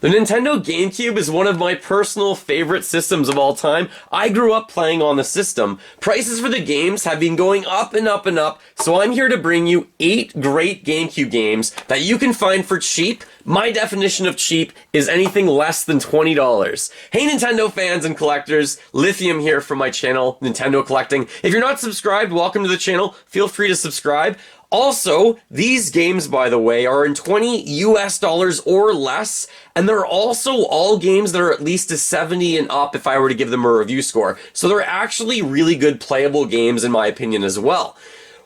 The Nintendo GameCube is one of my personal favorite systems of all time. I grew up playing on the system. Prices for the games have been going up and up and up, so I'm here to bring you 8 great GameCube games that you can find for cheap. My definition of cheap is anything less than $20. Hey Nintendo fans and collectors, Lithium here from my channel, Nintendo Collecting. If you're not subscribed, welcome to the channel. Feel free to subscribe. Also, these games, by the way, are in $20 US or less, and they're also all games that are at least a 70 and up if I were to give them a review score. So they're actually really good playable games in my opinion as well.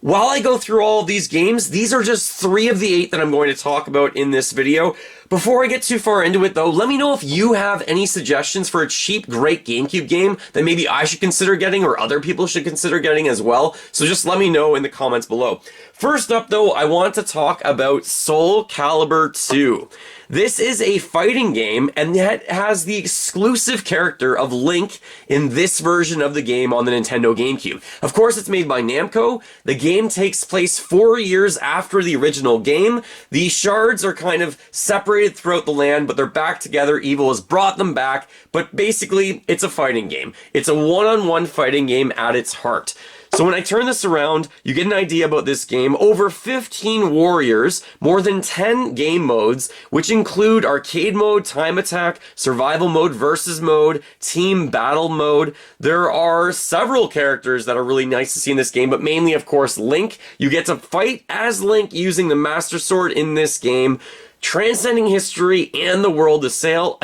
While I go through all of these games, these are just 3 of the 8 that I'm going to talk about in this video. Before I get too far into it though, let me know if you have any suggestions for a cheap, great GameCube game that maybe I should consider getting or other people should consider getting as well. So just let me know in the comments below. First up though, I want to talk about Soul Calibur 2. This is a fighting game and it has the exclusive character of Link in this version of the game on the Nintendo GameCube. Of course, it's made by Namco. The game takes place 4 years after the original game. The shards are kind of separated throughout the land, but they're back together. Evil has brought them back, but basically, it's a fighting game. It's a one-on-one fighting game at its heart. So when I turn this around, you get an idea about this game. Over 15 warriors, more than 10 game modes, which include arcade mode, time attack, survival mode, versus mode, team battle mode. There are several characters that are really nice to see in this game, but mainly, of course, Link. You get to fight as Link using the Master Sword in this game. Transcending history and the world, a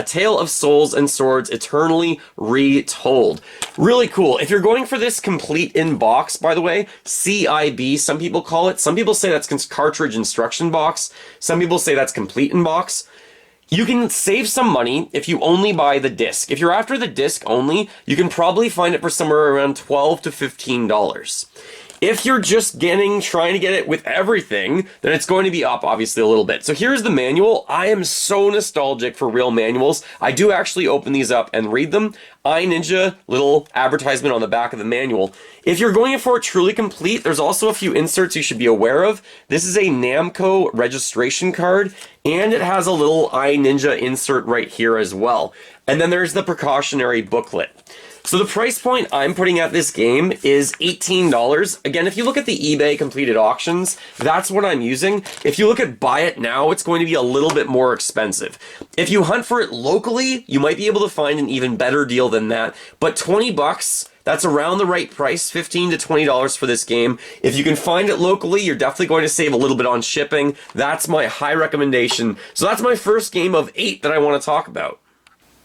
tale of souls and swords eternally retold. Really cool. If you're going for this complete in box, by the way, CIB, some people call it. Some people say that's cartridge instruction box. Some people say that's complete in box. You can save some money if you only buy the disc. If you're after the disc only, you can probably find it for somewhere around $12 to $15. If you're just trying to get it with everything, then it's going to be up, obviously, a little bit. So here's the manual. I am so nostalgic for real manuals. I do actually open these up and read them. iNinja, little advertisement on the back of the manual. If you're going for it truly complete, there's also a few inserts you should be aware of. This is a Namco registration card, and it has a little iNinja insert right here as well. And then there's the precautionary booklet. So the price point I'm putting at this game is $18. Again, if you look at the eBay completed auctions, that's what I'm using. If you look at buy it now, it's going to be a little bit more expensive. If you hunt for it locally, you might be able to find an even better deal than that. But 20 bucks, that's around the right price, $15 to $20 for this game. If you can find it locally, you're definitely going to save a little bit on shipping. That's my high recommendation. So that's my first game of 8 that I want to talk about.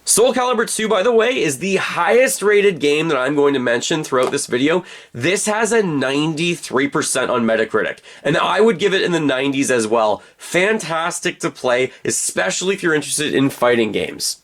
Soul Calibur 2, by the way, is the highest rated game that I'm going to mention throughout this video. This has a 93% on Metacritic, and I would give it in the 90s as well. Fantastic to play, especially if you're interested in fighting games.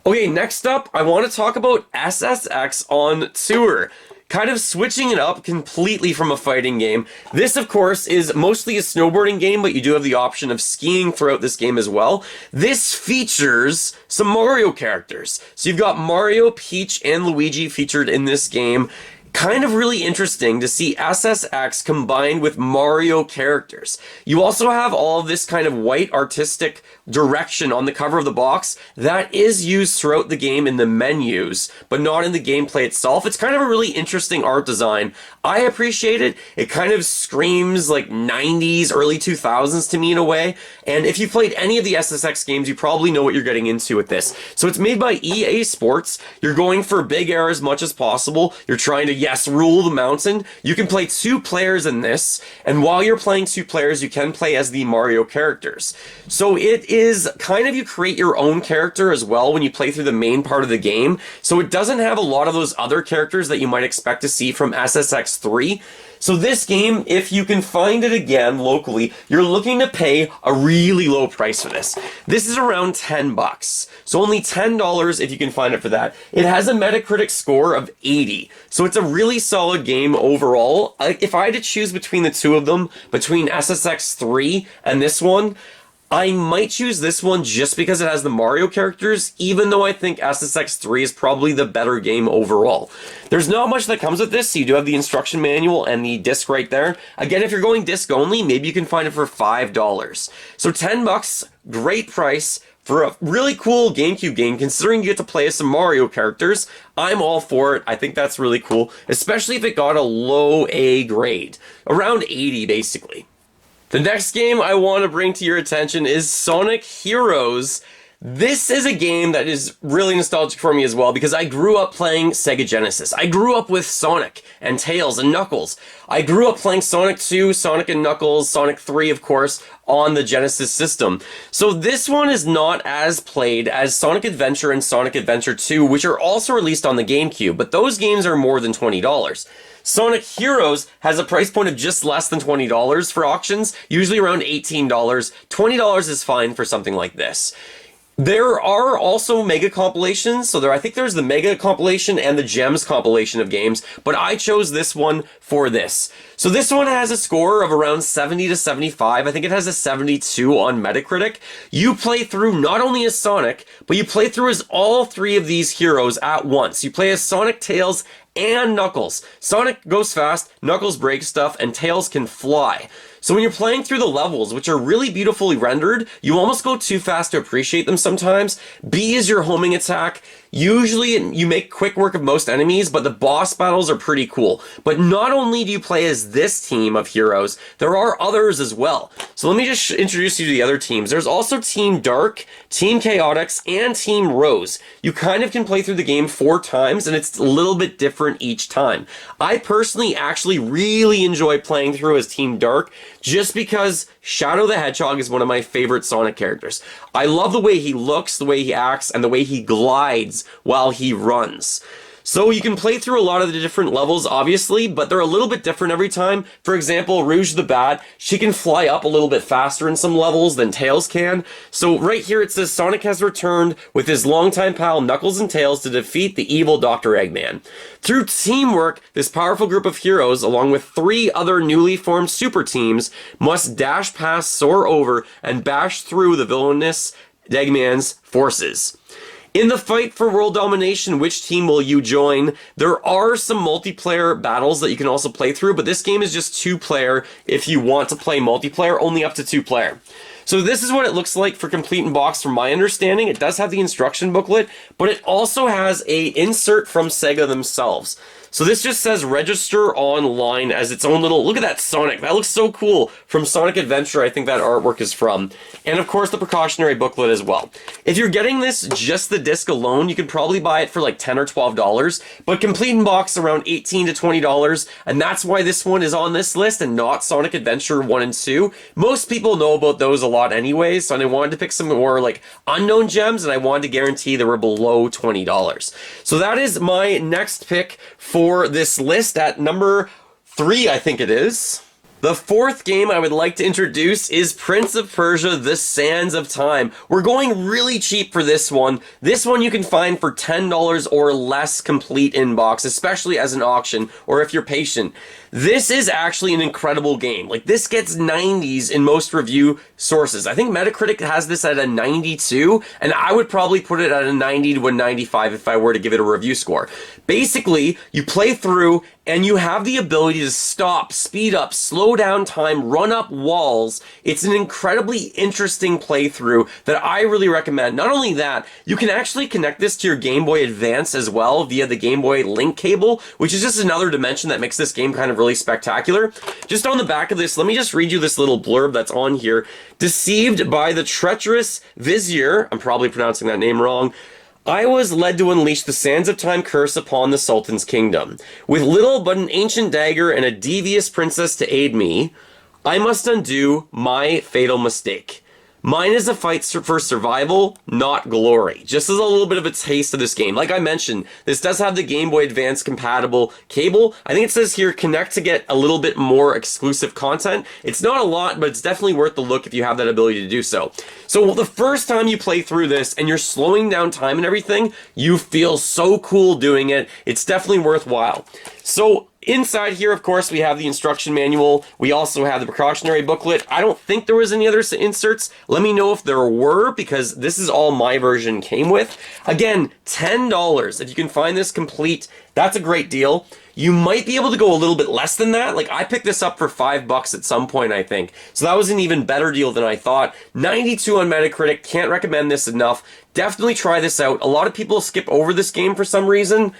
Okay, next up, I want to talk about SSX on Tour. Kind of switching it up completely from a fighting game. This, of course, is mostly a snowboarding game, but you do have the option of skiing throughout this game as well. This features some Mario characters. So you've got Mario, Peach, and Luigi featured in this game. Kind of really interesting to see SSX combined with Mario characters. You also have all of this kind of white artistic direction on the cover of the box that is used throughout the game in the menus, but not in the gameplay itself. It's kind of a really interesting art design. I appreciate it. It kind of screams like 90s, early 2000s to me in a way. And if you played any of the SSX games, you probably know what you're getting into with this. So it's made by EA Sports. You're going for big air as much as possible. You're trying to, yes, rule the mountain. You can play 2 players in this, and while you're playing 2 players, you can play as the Mario characters. So it is kind of, you create your own character as well when you play through the main part of the game. So it doesn't have a lot of those other characters that you might expect to see from SSX 3. So this game, if you can find it again locally, you're looking to pay a really low price for this. This is around 10 bucks. So only $10 if you can find it for that. It has a Metacritic score of 80. So it's a really solid game overall. If I had to choose between the two of them, between SSX 3 and this one, I might choose this one just because it has the Mario characters, even though I think SSX 3 is probably the better game overall. There's not much that comes with this, so you do have the instruction manual and the disc right there. Again, if you're going disc only, maybe you can find it for $5. So 10 bucks, great price For a really cool GameCube game, considering you get to play as some Mario characters, I'm all for it. I think that's really cool, especially if it got a low A grade. Around 80, basically. The next game I want to bring to your attention is Sonic Heroes. This is a game that is really nostalgic for me as well because I grew up playing Sega Genesis. I grew up with Sonic and Tails and Knuckles. I grew up playing Sonic 2, Sonic and Knuckles, Sonic 3 of course, on the Genesis system. So this one is not as played as Sonic Adventure and Sonic Adventure 2, which are also released on the GameCube, but those games are more than $20. Sonic Heroes has a price point of just less than $20 for auctions, usually around $18. $20 is fine for something like this. There are also Mega compilations, so I think there's the Mega compilation and the Gems compilation of games, but I chose this one for this. So this one has a score of around 70 to 75, I think it has a 72 on Metacritic. You play through not only as Sonic, but you play through as all three of these heroes at once. You play as Sonic, Tails, and Knuckles. Sonic goes fast, Knuckles breaks stuff, and Tails can fly. So when you're playing through the levels, which are really beautifully rendered, you almost go too fast to appreciate them sometimes. B is your homing attack. Usually you make quick work of most enemies, but the boss battles are pretty cool. But not only do you play as this team of heroes, there are others as well. So let me just introduce you to the other teams. There's also Team Dark, Team Chaotix, and Team Rose. You kind of can play through the game 4 times, and it's a little bit different each time. I personally actually really enjoy playing through as Team Dark, just because Shadow the Hedgehog is one of my favorite Sonic characters. I love the way he looks, the way he acts, and the way he glides while he runs. So you can play through a lot of the different levels, obviously, but they're a little bit different every time. For example, Rouge the Bat, she can fly up a little bit faster in some levels than Tails can. So right here it says Sonic has returned with his longtime pal Knuckles and Tails to defeat the evil Dr. Eggman. Through teamwork, this powerful group of heroes, along with 3 other newly formed super teams, must dash past, soar over, and bash through the villainous Eggman's forces. In the fight for world domination, which team will you join? There are some multiplayer battles that you can also play through, but this game is just 2-player if you want to play multiplayer, only up to 2-player. So this is what it looks like for complete in box from my understanding. It does have the instruction booklet, but it also has a insert from Sega themselves. So this just says register online as its own little, look at that Sonic, that looks so cool. From Sonic Adventure, I think that artwork is from. And of course the precautionary booklet as well. If you're getting this just the disc alone, you could probably buy it for like $10 or $12, but complete in box around $18 to $20, and that's why this one is on this list and not Sonic Adventure 1 and 2. Most people know about those a lot anyways, so I wanted to pick some more like unknown gems, and I wanted to guarantee they were below $20. So that is my next pick for this list at number 3, I think it is. The 4th game I would like to introduce is Prince of Persia: The Sands of Time. We're going really cheap for this one. This one you can find for $10 or less complete in box, especially as an auction or if you're patient. This is actually an incredible game. Like, this gets 90s in most review sources. I think Metacritic has this at a 92, and I would probably put it at a 90 to a 95 if I were to give it a review score. Basically, you play through and you have the ability to stop, speed up, slow down time, run up walls. It's an incredibly interesting playthrough that I really recommend. Not only that, you can actually connect this to your Game Boy Advance as well via the Game Boy Link cable, which is just another dimension that makes this game kind of really spectacular. Just on the back of this, let me just read you this little blurb that's on here. Deceived by the treacherous vizier, I'm probably pronouncing that name wrong, I was led to unleash the Sands of Time curse upon the Sultan's kingdom. With little but an ancient dagger and a devious princess to aid me, I must undo my fatal mistake. Mine is a fight for survival, not glory. Just as a little bit of a taste of this game. Like I mentioned, this does have the Game Boy Advance compatible cable. I think it says here, connect to get a little bit more exclusive content. It's not a lot, but it's definitely worth the look if you have that ability to do so. So the first time you play through this and you're slowing down time and everything, you feel so cool doing it. It's definitely worthwhile. So inside here, of course, we have the instruction manual. We also have the precautionary booklet. I don't think there was any other inserts. Let me know if there were, because this is all my version came with. Again, $10. If you can find this complete, that's a great deal. You might be able to go a little bit less than that. Like, I picked this up for $5 at some point, I think. So that was an even better deal than I thought. 92 on Metacritic. Can't recommend this enough. Definitely try this out. A lot of people skip over this game for some reason.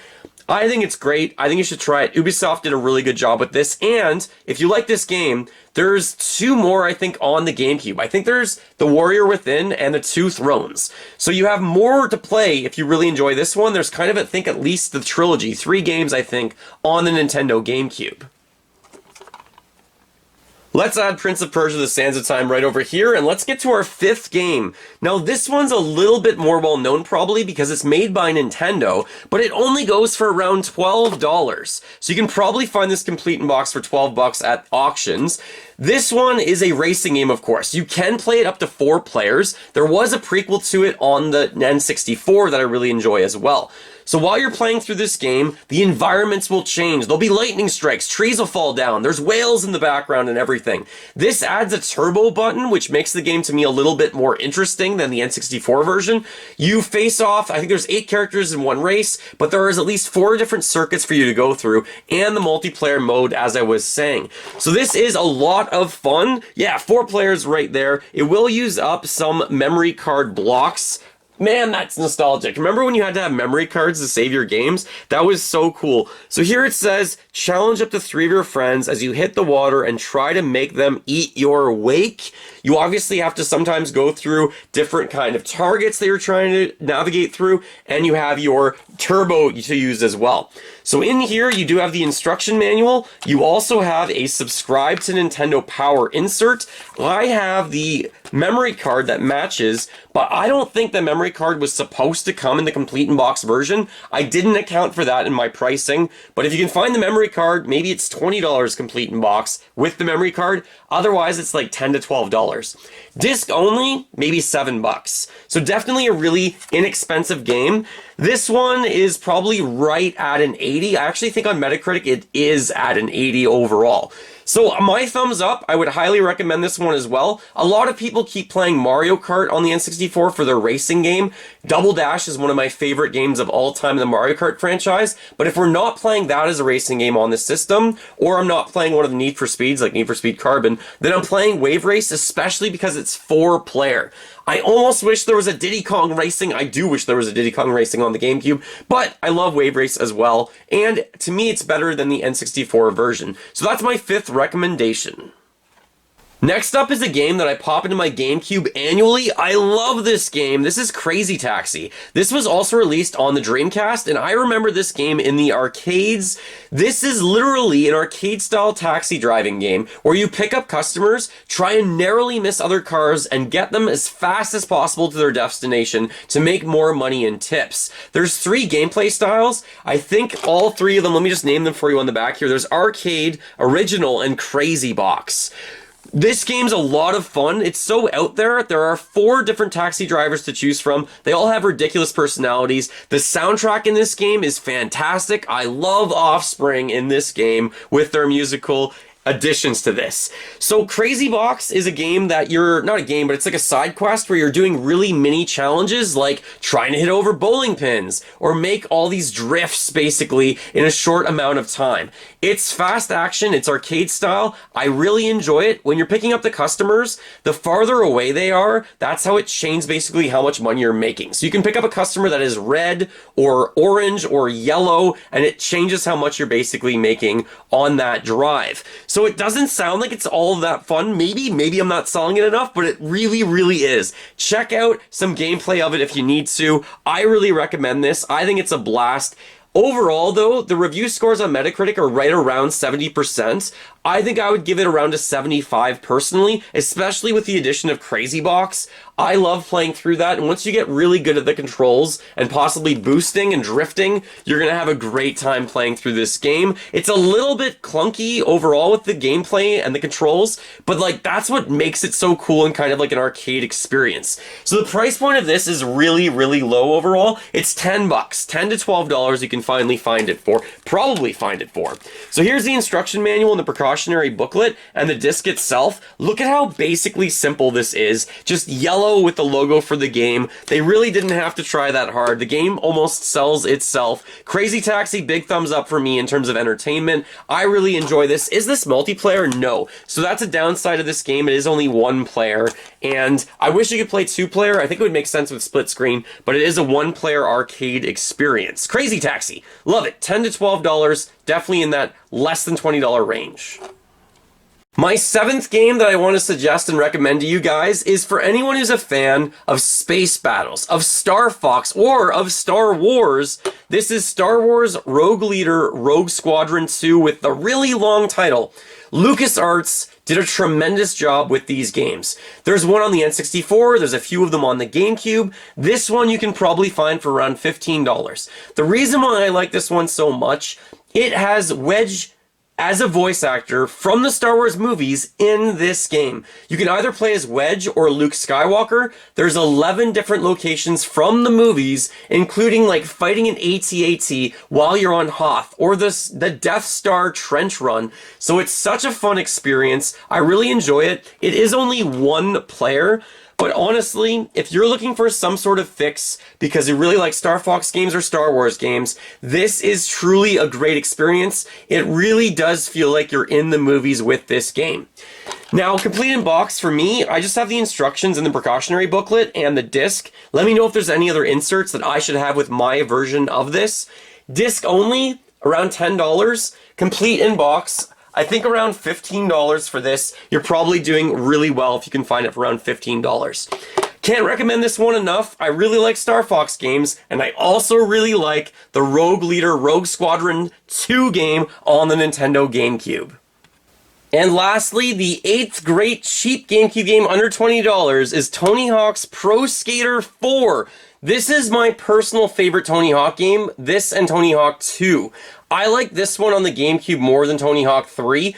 I think it's great. I think you should try it. Ubisoft did a really good job with this. And if you like this game, there's 2 more, I think, on the GameCube. I think there's The Warrior Within and The Two Thrones. So you have more to play if you really enjoy this one. There's kind of, I think, at least the trilogy. 3 games, I think, on the Nintendo GameCube. Let's add Prince of Persia: The Sands of Time right over here, and let's get to our 5th game. Now, this one's a little bit more well-known, probably, because it's made by Nintendo, but it only goes for around $12. So you can probably find this complete in box for $12 at auctions. This one is a racing game, of course. You can play it up to 4 players. There was a prequel to it on the N64 that I really enjoy as well. So while you're playing through this game, the environments will change. There'll be lightning strikes, trees will fall down, there's whales in the background and everything. This adds a turbo button, which makes the game to me a little bit more interesting than the N64 version. You face off, I think there's 8 characters in one race, but there is at least 4 different circuits for you to go through, and the multiplayer mode, as I was saying. So this is a lot of fun. Yeah, 4 players right there. It will use up some memory card blocks. Man, that's nostalgic. Remember when you had to have memory cards to save your games? That was so cool. So here it says, challenge up to 3 of your friends as you hit the water and try to make them eat your wake. You obviously have to sometimes go through different kind of targets that you're trying to navigate through, and you have your turbo to use as well. So in here, you do have the instruction manual. You also have a subscribe to Nintendo Power insert. I have the memory card that matches, but I don't think the memory card was supposed to come in the complete in box version. I didn't account for that in my pricing, but if you can find the memory card, maybe it's $20 complete in box with the memory card. Otherwise, it's like $10 to $12. Disc only, maybe $7. So definitely a really inexpensive game. This one is probably right at an 80. I actually think on Metacritic it is at an 80 overall. So my thumbs up. I would highly recommend this one as well. A lot of people keep playing Mario Kart on the N64 for their racing game. Double Dash is one of my favorite games of all time in the Mario Kart franchise. But if we're not playing that as a racing game on this system, or I'm not playing one of the Need for Speeds like Need for Speed Carbon, then I'm playing Wave Race, especially because it's 4-player. I almost wish there was a Diddy Kong Racing. I do wish there was a Diddy Kong Racing on the GameCube, but I love Wave Race as well, and to me it's better than the N64 version. So that's my 5th recommendation. Next up is a game that I pop into my GameCube annually. I love this game. This is Crazy Taxi. This was also released on the Dreamcast, and I remember this game in the arcades. This is literally an arcade-style taxi driving game where you pick up customers, try and narrowly miss other cars, and get them as fast as possible to their destination to make more money in tips. There's 3 gameplay styles. I think all 3 of them, let me just name them for you on the back here. There's Arcade, Original, and Crazy Box. This game's a lot of fun. It's so out there. There are 4 different taxi drivers to choose from. They all have ridiculous personalities. The soundtrack in this game is fantastic. I love Offspring in this game with their musical additions to this. So Crazy Box is a game that you're, not a game, but it's like a side quest where you're doing really mini challenges like trying to hit over bowling pins or make all these drifts basically in a short amount of time. It's fast action, it's arcade style. I really enjoy it. When you're picking up the customers, the farther away they are, that's how it changes basically how much money you're making. So you can pick up a customer that is red or orange or yellow, and it changes how much you're basically making on that drive. So it doesn't sound like it's all that fun. Maybe I'm not selling it enough, but it really, really is. Check out some gameplay of it if you need to. I really recommend this. I think it's a blast. Overall, though, the review scores on Metacritic are right around 70%. I think I would give it around a 75 personally, especially with the addition of Crazy Box. I love playing through that, and once you get really good at the controls and possibly boosting and drifting, you're going to have a great time playing through this game. It's a little bit clunky overall with the gameplay and the controls, but like that's what makes it so cool and kind of like an arcade experience. So the price point of this is really, really low overall. It's $10, $10 to $12 you can finally find it for, probably find it for. So here's the instruction manual and the precautions precautionary booklet and the disc itself, look at how basically simple this is. Just yellow with the logo for the game. They really didn't have to try that hard. The game almost sells itself. Crazy Taxi, big thumbs up for me in terms of entertainment. I really enjoy this. Is this multiplayer? No. So that's a downside of this game. It is only one player, and I wish you could play two player. I think it would make sense with split screen, but it is a one player arcade experience. Crazy Taxi. Love it. $10 to $12. Definitely in that less than $20 range. My seventh game that I want to suggest and recommend to you guys is for anyone who's a fan of space battles, of Star Fox, or of Star Wars. This is Star Wars Rogue Leader Rogue Squadron 2 with the really long title. LucasArts did a tremendous job with these games. There's one on the N64, there's a few of them on the GameCube. This one you can probably find for around $15. The reason why I like this one so much, it has Wedge as a voice actor from the Star Wars movies in this game. You can either play as Wedge or Luke Skywalker. There's 11 different locations from the movies, including like fighting an AT-AT while you're on Hoth, or the Death Star trench run. So it's such a fun experience. I really enjoy it. It is only one player, but honestly, if you're looking for some sort of fix because you really like Star Fox games or Star Wars games, this is truly a great experience. It really does feel like you're in the movies with this game. Now, complete in box for me, I just have the instructions in the precautionary booklet and the disc. Let me know if there's any other inserts that I should have with my version of this. Disc only, around $10. Complete in box, I think around $15 for this. You're probably doing really well if you can find it for around $15. Can't recommend this one enough. I really like Star Fox games, and I also really like the Rogue Leader Rogue Squadron 2 game on the Nintendo GameCube. And lastly, the 8th great cheap GameCube game under $20 is Tony Hawk's Pro Skater 4. This is my personal favorite Tony Hawk game, this and Tony Hawk 2. I like this one on the GameCube more than Tony Hawk 3,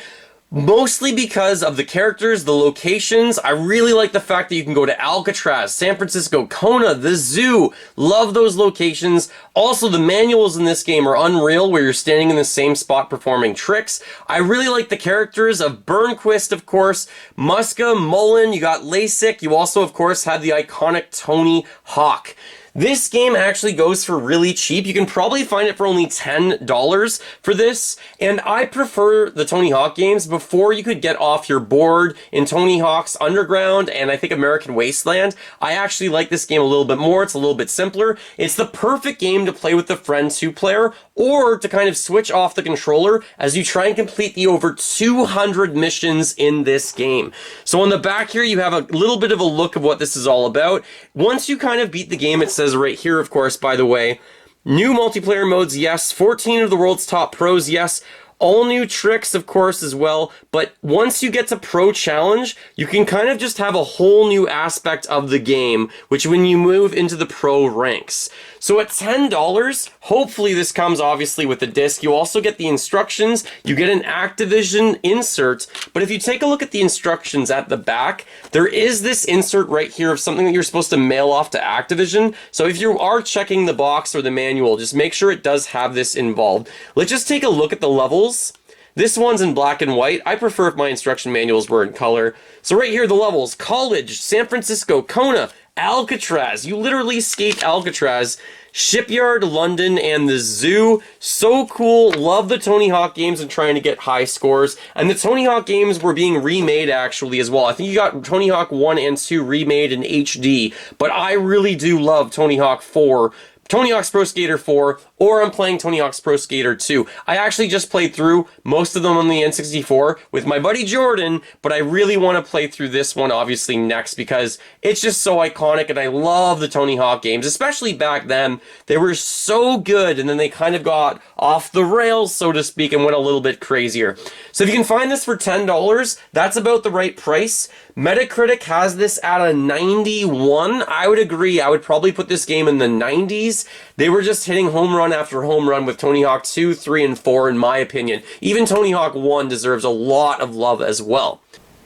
mostly because of the characters, the locations. I really like the fact that you can go to Alcatraz, San Francisco, Kona, the zoo. Love those locations. Also, the manuals in this game are unreal, where you're standing in the same spot performing tricks. I really like the characters of Burnquist, of course, Muska, Mullen, you got LASIK. You also, of course, have the iconic Tony Hawk. This game actually goes for really cheap. You can probably find it for only $10 for this, and I prefer the Tony Hawk games before you could get off your board in Tony Hawk's Underground and I think American Wasteland. I actually like this game a little bit more. It's a little bit simpler. It's the perfect game to play with a friend 2-player, or to kind of switch off the controller as you try and complete the over 200 missions in this game. So on the back here, you have a little bit of a look of what this is all about. Once you kind of beat the game, it says right here, of course, by the way, new multiplayer modes, yes. 14 of the world's top pros, yes. All new tricks, of course, as well. But once you get to Pro Challenge, you can kind of just have a whole new aspect of the game, which when you move into the Pro ranks. So at $10, hopefully this comes obviously with the disc. You also get the instructions. You get an Activision insert. But if you take a look at the instructions at the back, there is this insert right here of something that you're supposed to mail off to Activision. So if you are checking the box or the manual, just make sure it does have this involved. Let's just take a look at the levels. This one's in black and white. I prefer if my instruction manuals were in color. So right here, the levels: College, San Francisco, Kona, Alcatraz. You literally skate Alcatraz. Shipyard, London, and the zoo. So cool. Love the Tony Hawk games and trying to get high scores. And the Tony Hawk games were being remade actually as well. I think you got Tony Hawk 1 and 2 remade in HD. But I really do love Tony Hawk 4. Tony Hawk's Pro Skater 4, or I'm playing Tony Hawk's Pro Skater 2. I actually just played through most of them on the N64 with my buddy Jordan, but I really want to play through this one obviously next because it's just so iconic, and I love the Tony Hawk games, especially back then. They were so good, and then they kind of got off the rails, so to speak, and went a little bit crazier. So if you can find this for $10, that's about the right price. Metacritic has this at a 91. I would agree. I would probably put this game in the 90s. They were just hitting home run after home run with Tony Hawk 2, 3, and 4 in my opinion. Even Tony Hawk 1 deserves a lot of love as well.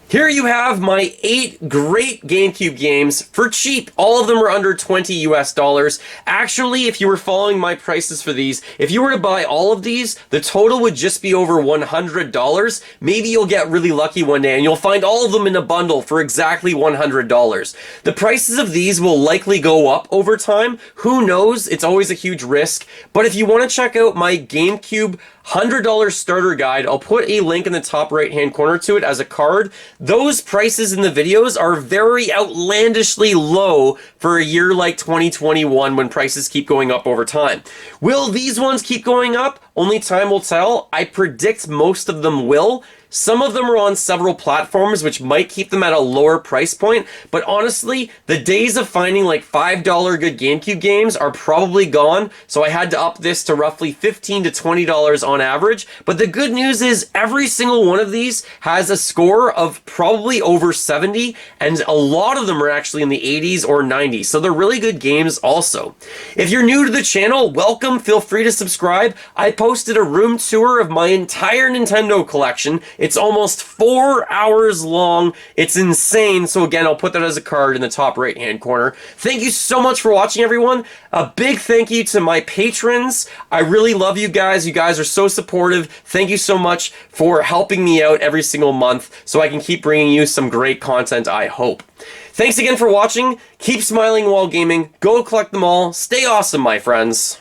Here you have my 8 great GameCube games for cheap. All of them are under 20 US dollars. Actually, if you were following my prices for these, if you were to buy all of these, the total would just be over $100. Maybe you'll get really lucky one day and you'll find all of them in a bundle for exactly $100. The prices of these will likely go up over time. Who knows? It's always a huge risk. But if you want to check out my GameCube $100 starter guide, I'll put a link in the top right hand corner to it as a card. Those prices in the videos are very outlandishly low for a year like 2021 when prices keep going up over time. Will these ones keep going up? Only time will tell. I predict most of them will. Some of them are on several platforms, which might keep them at a lower price point, but honestly, the days of finding like $5 good GameCube games are probably gone, so I had to up this to roughly $15 to $20 on average. But the good news is every single one of these has a score of probably over 70, and a lot of them are actually in the 80s or 90s, so they're really good games also. If you're new to the channel, welcome, feel free to subscribe. I posted a room tour of my entire Nintendo collection. It's almost 4 hours long. It's insane. So again, I'll put that as a card in the top right hand corner. Thank you so much for watching, everyone. A big thank you to my patrons. I really love you guys. You guys are so supportive. Thank you so much for helping me out every single month so I can keep bringing you some great content, I hope. Thanks again for watching. Keep smiling while gaming. Go collect them all. Stay awesome, my friends.